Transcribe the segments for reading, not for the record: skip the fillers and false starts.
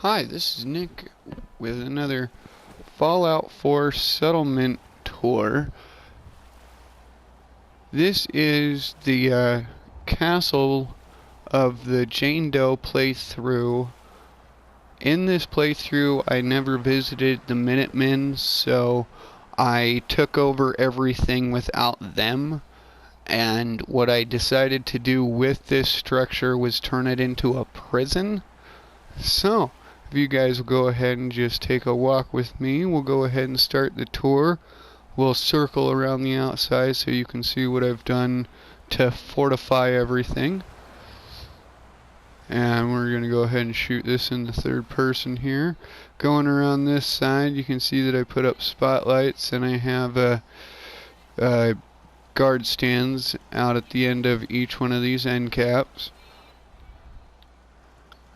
Hi, this is Nick with another Fallout 4 settlement tour. This is the castle of the Jane Doe playthrough. In this playthrough, I never visited the Minutemen, so I took over everything without them. And what I decided to do with this structure was turn it into a prison. So, if you guys will go ahead and just take a walk with me, we'll go ahead and start the tour. We'll circle around the outside so you can see what I've done to fortify everything. And we're going to go ahead and shoot this in the third person here. Going around this side, you can see that I put up spotlights and I have guard stands out at the end of each one of these end caps.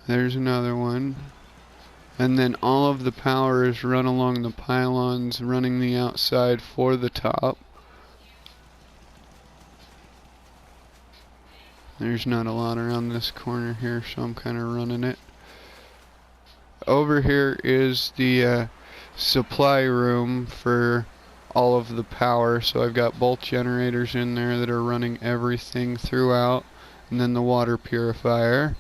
There's another one. And then all of the power is run along the pylons running the outside for the top. There's not a lot around this corner here, so I'm kind of running it. Over here is the supply room for all of the power. So I've got both generators in there that are running everything throughout. And then the water purifier.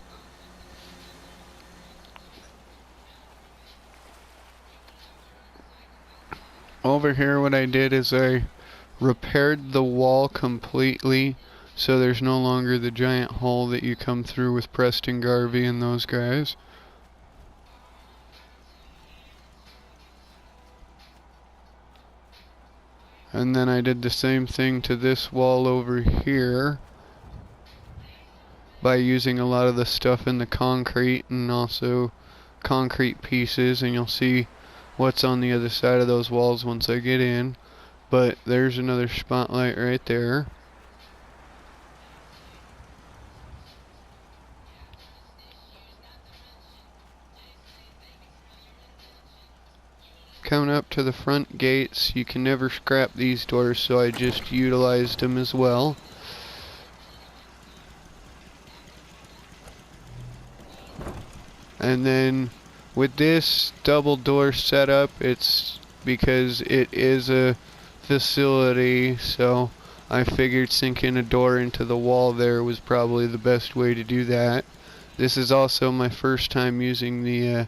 Over here what I did is I repaired the wall completely so there's no longer the giant hole that you come through with Preston Garvey and those guys. And then I did the same thing to this wall over here by using a lot of the stuff in the concrete and also concrete pieces, and you'll see what's on the other side of those walls once I get in. But there's another spotlight right there. Coming up to the front gates, you can never scrap these doors, so I just utilized them as well. And then with this double door setup, it's because it is a facility, so I figured sinking a door into the wall there was probably the best way to do that. This is also my first time using the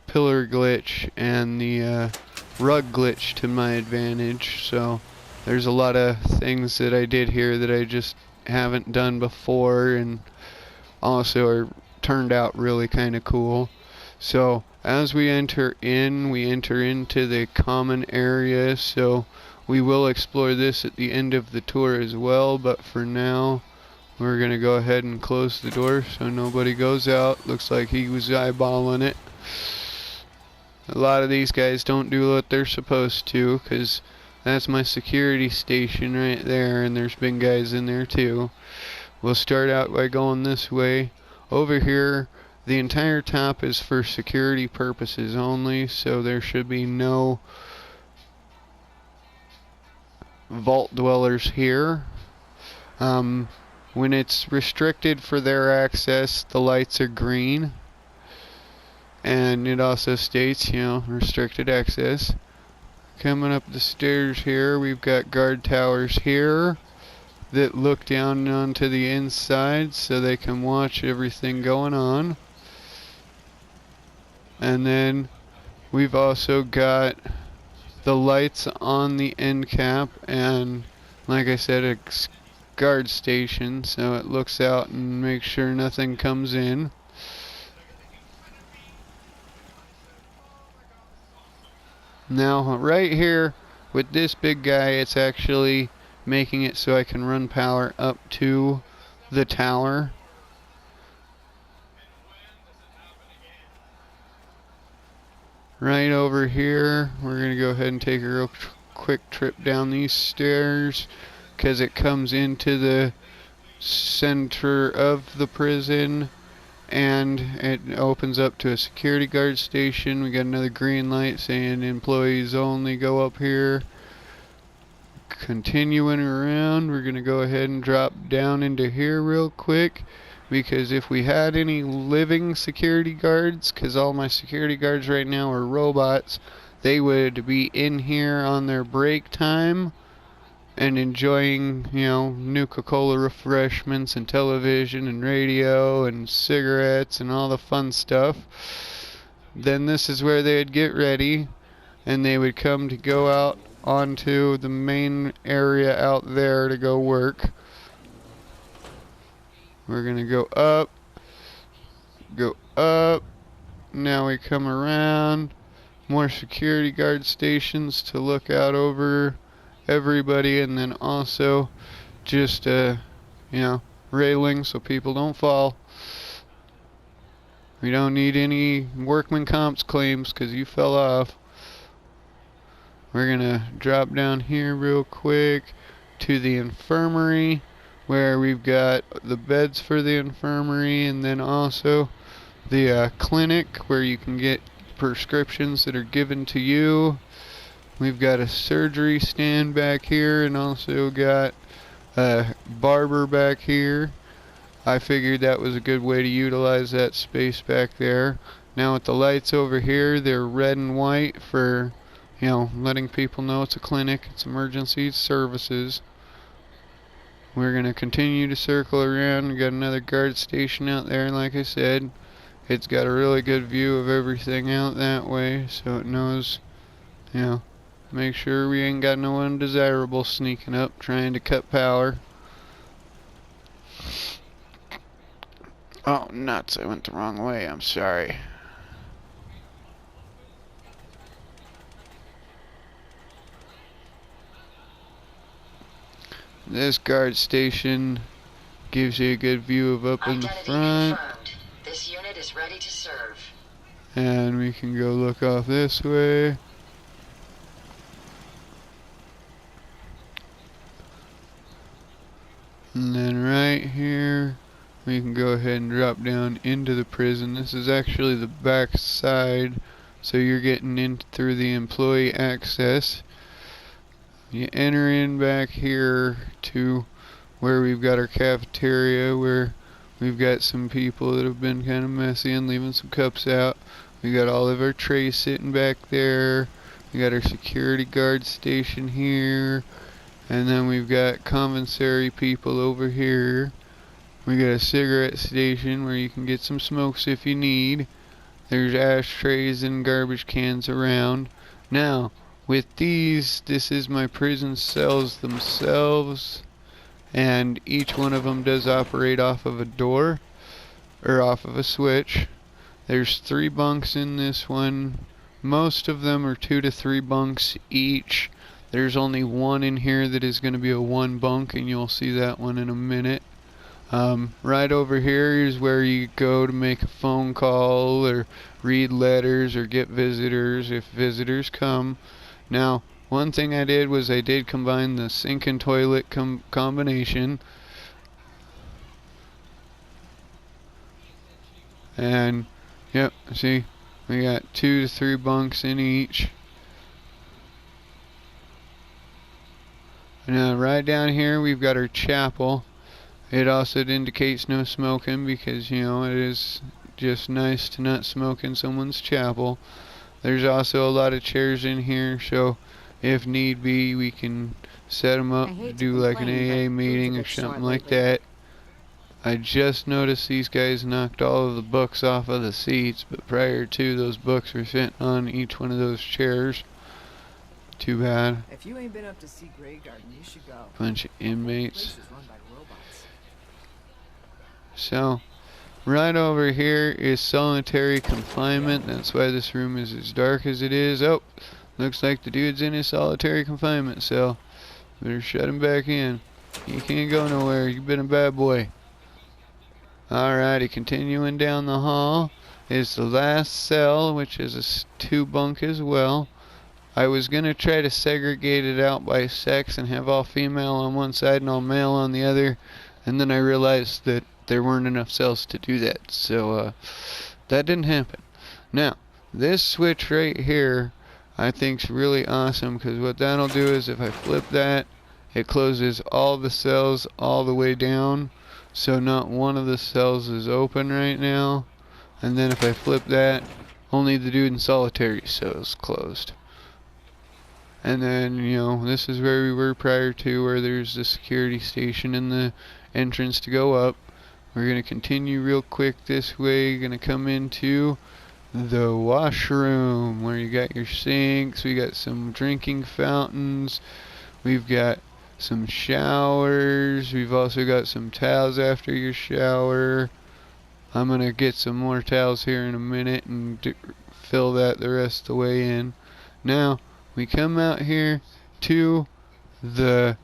pillar glitch and the rug glitch to my advantage, so there's a lot of things that I did here that I just haven't done before and also are turned out really kind of cool. So as we enter into the common area, so we will explore this at the end of the tour as well, but for now we're going to go ahead and close the door so nobody goes out. Looks like he was eyeballing it. A lot of these guys don't do what they're supposed to, because that's my security station right there, and there's been guys in there too. We'll start out by going this way. Over here, the entire top is for security purposes only, so there should be no vault dwellers here. When it's restricted for their access, the lights are green. And it also states, restricted access. Coming up the stairs here, we've got guard towers here that look down onto the inside so they can watch everything going on. And then we've also got the lights on the end cap and, like I said, a guard station, so it looks out and makes sure nothing comes in. Now right here with this big guy, it's actually making it so I can run power up to the tower. Right over here, we're going to go ahead and take a real quick trip down these stairs because it comes into the center of the prison and it opens up to a security guard station. We got another green light saying employees only go up here. Continuing around, we're going to go ahead and drop down into here real quick. because if we had any living security guards, because all my security guards right now are robots, they would be in here on their break time and enjoying, Nuka-Cola refreshments and television and radio and cigarettes and all the fun stuff. Then this is where they'd get ready and they would come to go out onto the main area out there to go work. We're gonna go up. Now we come around. More security guard stations to look out over everybody, and then also just, railing so people don't fall. We don't need any workman comps claims because you fell off. We're gonna drop down here real quick to the infirmary, where we've got the beds for the infirmary, and then also the clinic where you can get prescriptions that are given to you. We've got a surgery stand back here, and also got a barber back here. I figured that was a good way to utilize that space back there. Now with the lights over here, they're red and white for, letting people know it's a clinic, it's emergency services. We're going to continue to circle around. We got another guard station out there, and like I said, it's got a really good view of everything out that way, so it knows, make sure we ain't got no undesirables sneaking up trying to cut power. Oh, nuts, I went the wrong way, I'm sorry. This guard station gives you a good view of up in the front. Confirmed. This unit is ready to serve. And we can go look off this way. And then right here, we can go ahead and drop down into the prison. This is actually the back side, so you're getting in through the employee access. You enter in back here to where we've got our cafeteria, where we've got some people that have been kind of messy and leaving some cups out. We got all of our trays sitting back there. We got our security guard station here. And then we've got commissary people over here. We got a cigarette station where you can get some smokes if you need. There's ashtrays and garbage cans around. Now, with these, this is my prison cells themselves, and each one of them does operate off of a door, or off of a switch. There's 3 bunks in this one. Most of them are 2 to 3 bunks each. There's only one in here that is going to be a 1 bunk, and you'll see that one in a minute. Right over here is where you go to make a phone call, or read letters, or get visitors if visitors come. Now, one thing I did was I did combine the sink and toilet combination. And, yep, see, we got 2 to 3 bunks in each. Now, right down here, we've got our chapel. It also indicates no smoking because, it is just nice to not smoke in someone's chapel. There's also a lot of chairs in here, so if need be, we can set them up to do like an AA meeting or something like that. I just noticed these guys knocked all of the books off of the seats, but prior to, those books were sitting on each one of those chairs. Too bad. If you ain't been up to see Grey Garden, you should go. Bunch of inmates. Place is run by robots. So, right over here is solitary confinement. That's why this room is as dark as it is. Oh, looks like the dude's in his solitary confinement cell. Better shut him back in. He can't go nowhere. You've been a bad boy. Alrighty, continuing down the hall is the last cell, which is a 2 bunk as well. I was going to try to segregate it out by sex and have all female on one side and all male on the other, and then I realized that there weren't enough cells to do that, so that didn't happen. Now, this switch right here I think is really awesome, because what that'll do is if I flip that, it closes all the cells all the way down, So not one of the cells is open right now. And then if I flip that, only the dude in solitary cell is closed. And then, you know, this is where we were prior to, where there's the security station and the entrance to go up. We're going to continue real quick this way. Going to come into the washroom where you got your sinks. We got some drinking fountains. We've got some showers. We've also got some towels after your shower. I'm going to get some more towels here in a minute and fill that the rest of the way in. Now, we come out here to the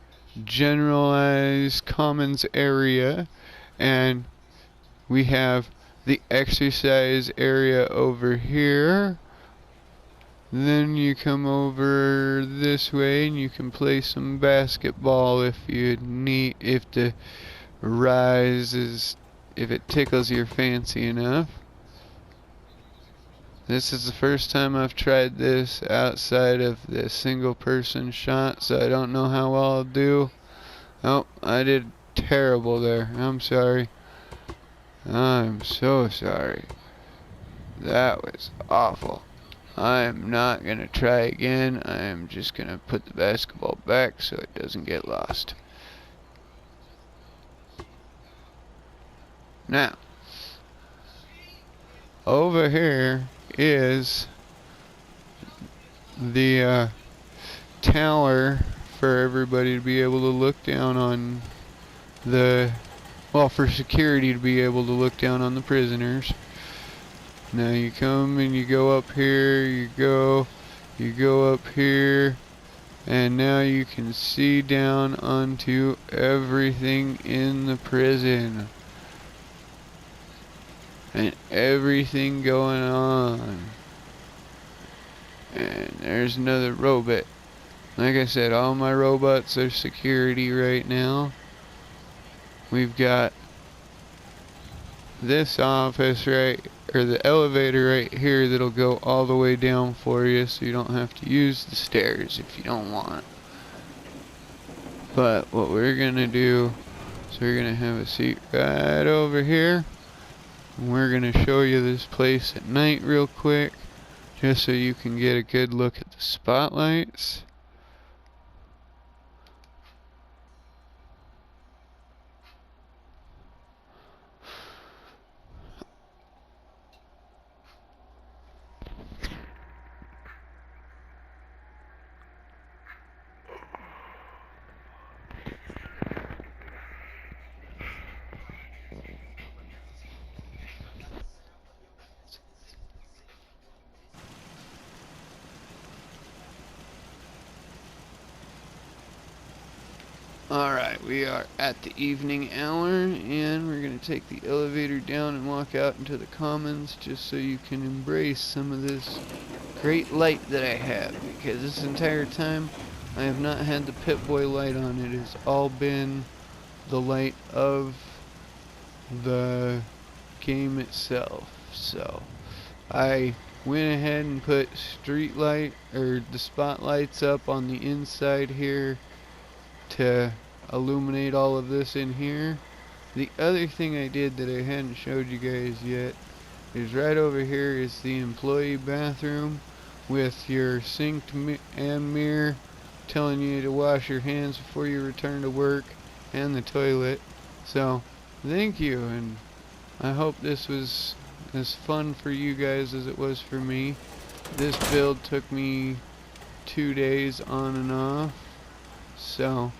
generalized commons area, and we have the exercise area over here. Then you come over this way and you can play some basketball if you need, if the rise is, if it tickles your fancy enough. This is the first time I've tried this outside of the single person shot, so I don't know how well I'll do. Oh, I did terrible there. I'm sorry. I'm so sorry. That was awful. I am not going to try again. I am just going to put the basketball back so it doesn't get lost. Now, over here is the tower for everybody to be able to look down on the, well, for security to be able to look down on the prisoners. Now you come and you go up here, you go up here, and now you can see down onto everything in the prison. And everything going on. And there's another robot. Like I said, all my robots are security right now. We've got this office right, or the elevator right here that'll go all the way down for you, so you don't have to use the stairs if you don't want. But what we're gonna do is we're gonna have a seat right over here. And we're going to show you this place at night real quick, just so you can get a good look at the spotlights. Alright, we are at the evening hour, and we're going to take the elevator down and walk out into the commons just so you can embrace some of this great light that I have, because this entire time I have not had the Pip-Boy light on. It has all been the light of the game itself. So I went ahead and put street light, or the spotlights up on the inside here to illuminate all of this in here. The other thing I did that I hadn't showed you guys yet is right over here is the employee bathroom with your sink and mirror telling you to wash your hands before you return to work, and the toilet. So thank you, and I hope this was as fun for you guys as it was for me. This build took me 2 days on and off, so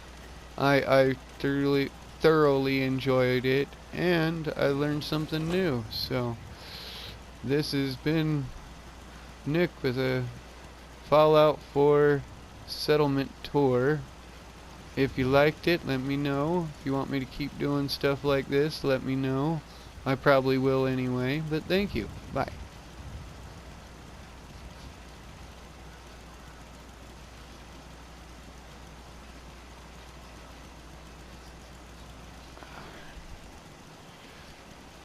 I thoroughly enjoyed it, and I learned something new. So this has been Nick with a Fallout 4 settlement tour. If you liked it, let me know. If you want me to keep doing stuff like this, let me know. I probably will anyway, but thank you. Bye.